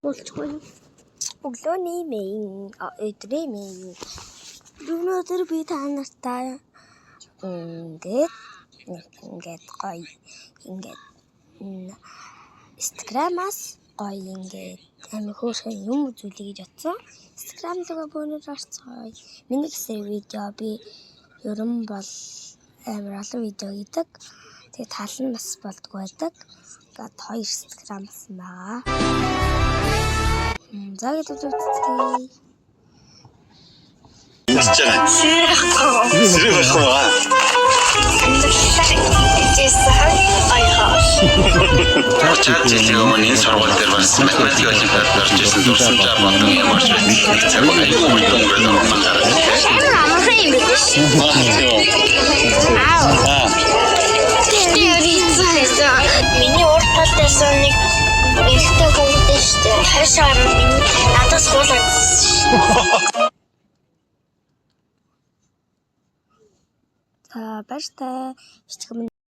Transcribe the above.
Болчихгүй. Өглөөний мэйн өдрийн мэйн. Өнөөдөр би та нартай ингээд гоё ингээд Instagram-аас гоё ингээд амин хөөрхөн юм үзүүлэе гэж бодсон. Instagram руу бөөнөр орцгоё. Миний гэсэн видео би ерөн бол амар олон видео хийдэг. Тэгээд тал нь бас болдгоо байдаг. Тэгээд 2 Instagram-аас байгаа. За гэдэг үзье. Жилийн сургууль дээр бас математик олимпиад орж ирсэн дурсамжаа болон ямарч нэг цаг аюул мэдэн болон Амархан юм биш. Миний урд талаас нэг ихтэй хөвгдөө штэ. Хашаар миний надаас хуулаад. За баяртай.